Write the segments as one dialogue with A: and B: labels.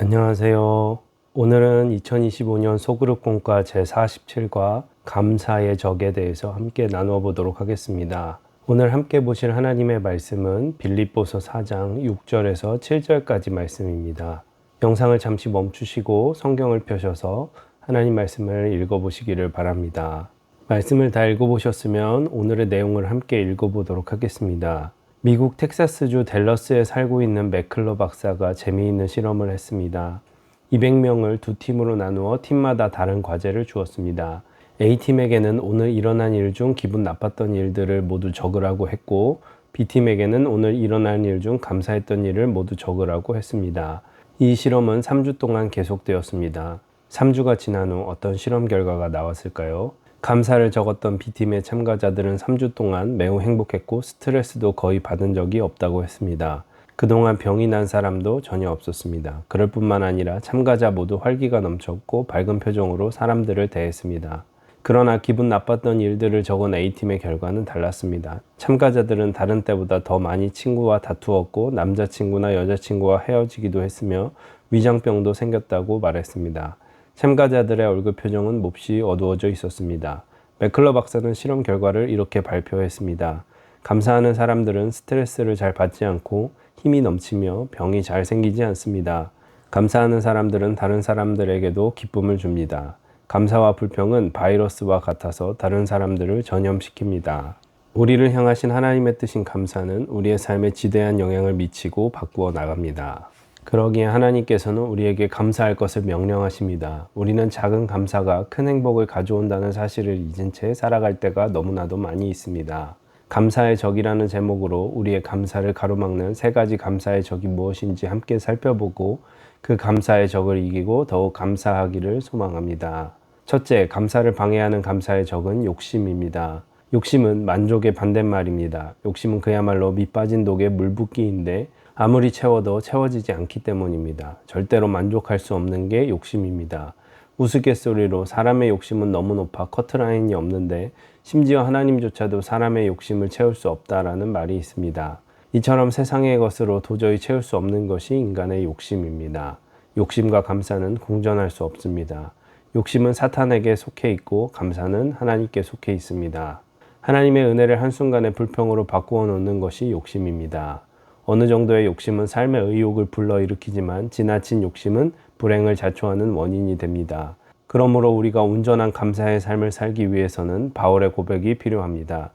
A: 안녕하세요. 오늘은 2025년 소그룹 공과 제47과 감사의 적에 대해서 함께 나누어 보도록 하겠습니다. 오늘 함께 보실 하나님의 말씀은 빌립보서 4장 6절에서 7절까지 말씀입니다. 영상을 잠시 멈추시고 성경을 펴셔서 하나님 말씀을 읽어보시기를 바랍니다. 말씀을 다 읽어보셨으면 오늘의 내용을 함께 읽어보도록 하겠습니다. 미국 텍사스주 댈러스에 살고 있는 맥클러 박사가 재미있는 실험을 했습니다. 200명을 두 팀으로 나누어 팀마다 다른 과제를 주었습니다. A팀에게는 오늘 일어난 일 중 기분 나빴던 일들을 모두 적으라고 했고, B팀에게는 오늘 일어난 일 중 감사했던 일을 모두 적으라고 했습니다. 이 실험은 3주 동안 계속되었습니다. 3주가 지난 후 어떤 실험 결과가 나왔을까요? 감사를 적었던 B팀의 참가자들은 3주 동안 매우 행복했고 스트레스도 거의 받은 적이 없다고 했습니다. 그동안 병이 난 사람도 전혀 없었습니다. 그럴 뿐만 아니라 참가자 모두 활기가 넘쳤고 밝은 표정으로 사람들을 대했습니다. 그러나 기분 나빴던 일들을 적은 A팀의 결과는 달랐습니다. 참가자들은 다른 때보다 더 많이 친구와 다투었고 남자친구나 여자친구와 헤어지기도 했으며 위장병도 생겼다고 말했습니다. 참가자들의 얼굴 표정은 몹시 어두워져 있었습니다. 맥클러 박사는 실험 결과를 이렇게 발표했습니다. 감사하는 사람들은 스트레스를 잘 받지 않고 힘이 넘치며 병이 잘 생기지 않습니다. 감사하는 사람들은 다른 사람들에게도 기쁨을 줍니다. 감사와 불평은 바이러스와 같아서 다른 사람들을 전염시킵니다. 우리를 향하신 하나님의 뜻인 감사는 우리의 삶에 지대한 영향을 미치고 바꾸어 나갑니다. 그러기에 하나님께서는 우리에게 감사할 것을 명령하십니다. 우리는 작은 감사가 큰 행복을 가져온다는 사실을 잊은 채 살아갈 때가 너무나도 많이 있습니다. 감사의 적이라는 제목으로 우리의 감사를 가로막는 3가지 감사의 적이 무엇인지 함께 살펴보고 그 감사의 적을 이기고 더욱 감사하기를 소망합니다. 첫째, 감사를 방해하는 감사의 적은 욕심입니다. 욕심은 만족의 반대말입니다. 욕심은 그야말로 밑 빠진 독에 물 붓기인데 아무리 채워도 채워지지 않기 때문입니다. 절대로 만족할 수 없는 게 욕심입니다. 우스갯소리로 사람의 욕심은 너무 높아 커트라인이 없는데 심지어 하나님조차도 사람의 욕심을 채울 수 없다라는 말이 있습니다. 이처럼 세상의 것으로 도저히 채울 수 없는 것이 인간의 욕심입니다. 욕심과 감사는 공존할 수 없습니다. 욕심은 사탄에게 속해 있고 감사는 하나님께 속해 있습니다. 하나님의 은혜를 한순간에 불평으로 바꾸어 놓는 것이 욕심입니다. 어느 정도의 욕심은 삶의 의욕을 불러일으키지만 지나친 욕심은 불행을 자초하는 원인이 됩니다. 그러므로 우리가 온전한 감사의 삶을 살기 위해서는 바울의 고백이 필요합니다.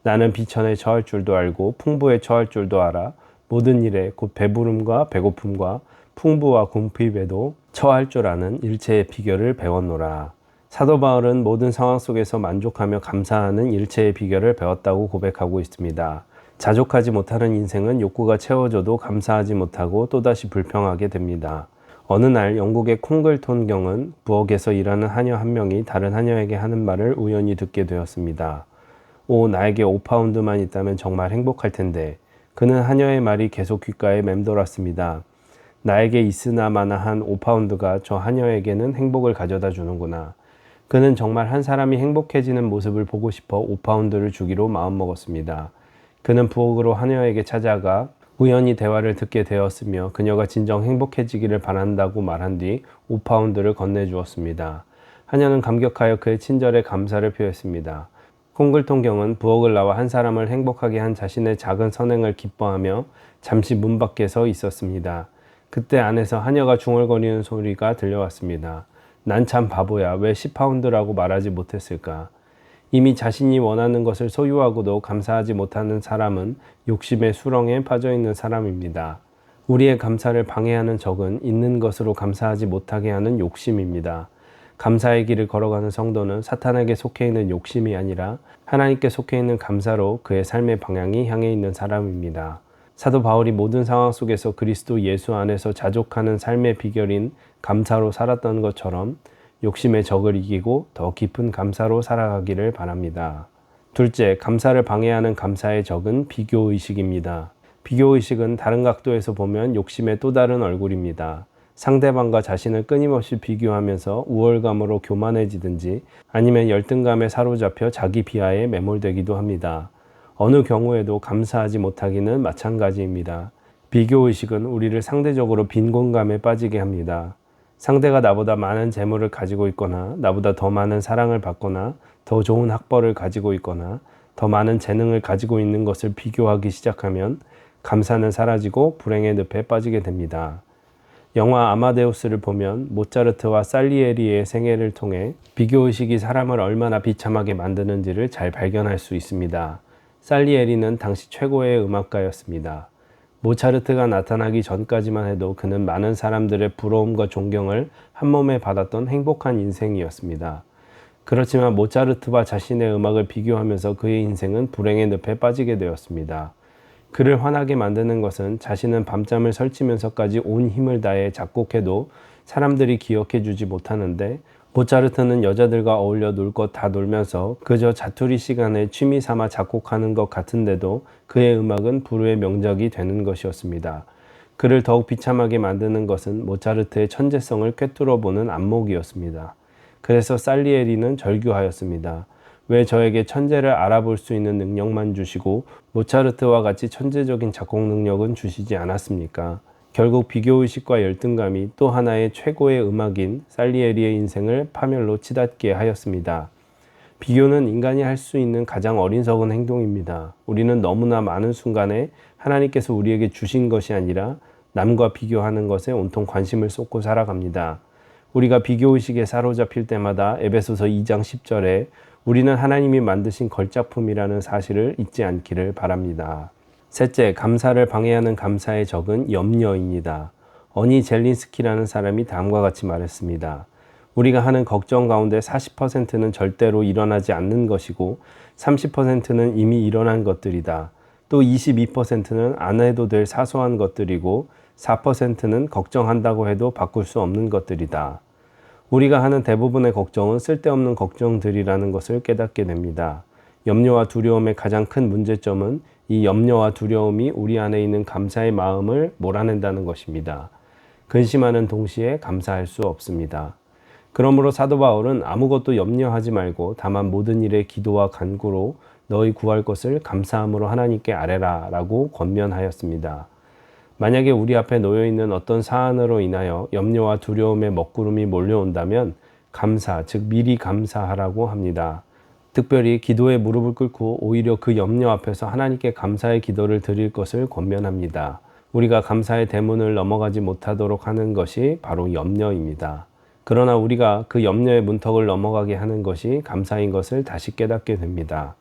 A: 나는 비천에 처할 줄도 알고 풍부에 처할 줄도 알아 모든 일에 곧 배부름과 배고픔과 풍부와 궁핍에도 처할 줄 아는 일체의 비결을 배웠노라. 사도 바울은 모든 상황 속에서 만족하며 감사하는 일체의 비결을 배웠다고 고백하고 있습니다. 자족하지 못하는 인생은 욕구가 채워져도 감사하지 못하고 또다시 불평하게 됩니다. 어느 날 영국의 콩글톤 경은 부엌에서 일하는 하녀 한 명이 다른 하녀에게 하는 말을 우연히 듣게 되었습니다. 나에게 5파운드만 있다면 정말 행복할 텐데. 그는 하녀의 말이 계속 귓가에 맴돌았습니다. 나에게 있으나 마나한 5파운드가 저 하녀에게는 행복을 가져다 주는구나. 그는 정말 한 사람이 행복해지는 모습을 보고 싶어 5파운드를 주기로 마음먹었습니다. 그는 부엌으로 하녀에게 찾아가 우연히 대화를 듣게 되었으며 그녀가 진정 행복해지기를 바란다고 말한 뒤 5파운드를 건네주었습니다. 하녀는 감격하여 그의 친절에 감사를 표했습니다. 콩글통 경은 부엌을 나와 한 사람을 행복하게 한 자신의 작은 선행을 기뻐하며 잠시 문 밖에 서 있었습니다. 그때 안에서 하녀가 중얼거리는 소리가 들려왔습니다. 난 참 바보야. 왜 10파운드라고 말하지 못했을까? 이미 자신이 원하는 것을 소유하고도 감사하지 못하는 사람은 욕심의 수렁에 빠져 있는 사람입니다. 우리의 감사를 방해하는 적은 있는 것으로 감사하지 못하게 하는 욕심입니다. 감사의 길을 걸어가는 성도는 사탄에게 속해 있는 욕심이 아니라 하나님께 속해 있는 감사로 그의 삶의 방향이 향해 있는 사람입니다. 사도 바울이 모든 상황 속에서 그리스도 예수 안에서 자족하는 삶의 비결인 감사로 살았던 것처럼 욕심의 적을 이기고 더 깊은 감사로 살아가기를 바랍니다. 둘째, 감사를 방해하는 감사의 적은 비교의식입니다. 비교의식은 다른 각도에서 보면 욕심의 또 다른 얼굴입니다. 상대방과 자신을 끊임없이 비교하면서 우월감으로 교만해지든지 아니면 열등감에 사로잡혀 자기 비하에 매몰되기도 합니다. 어느 경우에도 감사하지 못하기는 마찬가지입니다. 비교의식은 우리를 상대적으로 빈곤감에 빠지게 합니다. 상대가 나보다 많은 재물을 가지고 있거나, 나보다 더 많은 사랑을 받거나, 더 좋은 학벌을 가지고 있거나, 더 많은 재능을 가지고 있는 것을 비교하기 시작하면 감사는 사라지고 불행의 늪에 빠지게 됩니다. 영화 아마데우스를 보면 모차르트와 살리에리의 생애를 통해 비교의식이 사람을 얼마나 비참하게 만드는지를 잘 발견할 수 있습니다. 살리에리는 당시 최고의 음악가였습니다. 모차르트가 나타나기 전까지만 해도 그는 많은 사람들의 부러움과 존경을 한몸에 받았던 행복한 인생이었습니다. 그렇지만 모차르트와 자신의 음악을 비교하면서 그의 인생은 불행의 늪에 빠지게 되었습니다. 그를 화나게 만드는 것은 자신은 밤잠을 설치면서까지 온 힘을 다해 작곡해도 사람들이 기억해 주지 못하는데, 모차르트는 여자들과 어울려 놀 것 다 놀면서 그저 자투리 시간에 취미 삼아 작곡하는 것 같은데도 그의 음악은 불후의 명작이 되는 것이었습니다. 그를 더욱 비참하게 만드는 것은 모차르트의 천재성을 꿰뚫어 보는 안목이었습니다. 그래서 살리에리는 절규하였습니다. 왜 저에게 천재를 알아볼 수 있는 능력만 주시고 모차르트와 같이 천재적인 작곡 능력은 주시지 않았습니까? 결국 비교의식과 열등감이 또 하나의 최고의 음악인 살리에리의 인생을 파멸로 치닫게 하였습니다. 비교는 인간이 할 수 있는 가장 어리석은 행동입니다. 우리는 너무나 많은 순간에 하나님께서 우리에게 주신 것이 아니라 남과 비교하는 것에 온통 관심을 쏟고 살아갑니다. 우리가 비교의식에 사로잡힐 때마다 에베소서 2장 10절에 우리는 하나님이 만드신 걸작품이라는 사실을 잊지 않기를 바랍니다. 셋째, 감사를 방해하는 감사의 적은 염려입니다. 어니 젤린스키라는 사람이 다음과 같이 말했습니다. 우리가 하는 걱정 가운데 40%는 절대로 일어나지 않는 것이고 30%는 이미 일어난 것들이다. 또 22%는 안 해도 될 사소한 것들이고 4%는 걱정한다고 해도 바꿀 수 없는 것들이다. 우리가 하는 대부분의 걱정은 쓸데없는 걱정들이라는 것을 깨닫게 됩니다. 염려와 두려움의 가장 큰 문제점은 이 염려와 두려움이 우리 안에 있는 감사의 마음을 몰아낸다는 것입니다. 근심하는 동시에 감사할 수 없습니다. 그러므로 사도 바울은 아무것도 염려하지 말고 다만 모든 일에 기도와 간구로 너희 구할 것을 감사함으로 하나님께 아뢰라 라고 권면하였습니다. 만약에 우리 앞에 놓여있는 어떤 사안으로 인하여 염려와 두려움의 먹구름이 몰려온다면 감사, 즉 미리 감사하라고 합니다. 특별히 기도에 무릎을 꿇고 오히려 그 염려 앞에서 하나님께 감사의 기도를 드릴 것을 권면합니다. 우리가 감사의 대문을 넘어가지 못하도록 하는 것이 바로 염려입니다. 그러나 우리가 그 염려의 문턱을 넘어가게 하는 것이 감사인 것을 다시 깨닫게 됩니다.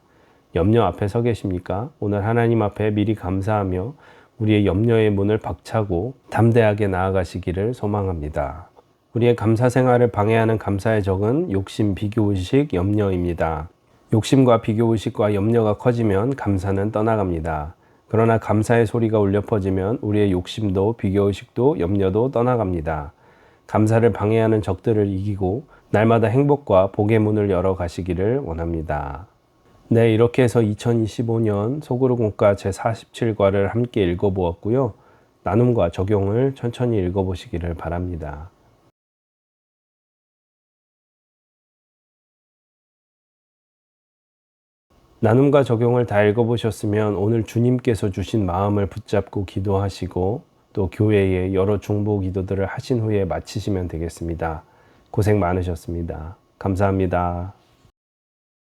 A: 염려 앞에 서 계십니까? 오늘 하나님 앞에 미리 감사하며 우리의 염려의 문을 박차고 담대하게 나아가시기를 소망합니다. 우리의 감사 생활을 방해하는 감사의 적은 욕심, 비교의식, 염려입니다. 욕심과 비교의식과 염려가 커지면 감사는 떠나갑니다. 그러나 감사의 소리가 울려 퍼지면 우리의 욕심도 비교의식도 염려도 떠나갑니다. 감사를 방해하는 적들을 이기고 날마다 행복과 복의 문을 열어 가시기를 원합니다. 네, 이렇게 해서 2025년 소그룹공과 제47과를 함께 읽어보았고요. 나눔과 적용을 천천히 읽어보시기를 바랍니다. 나눔과 적용을 다 읽어보셨으면 오늘 주님께서 주신 마음을 붙잡고 기도하시고 또 교회에 여러 중보 기도들을 하신 후에 마치시면 되겠습니다. 고생 많으셨습니다. 감사합니다.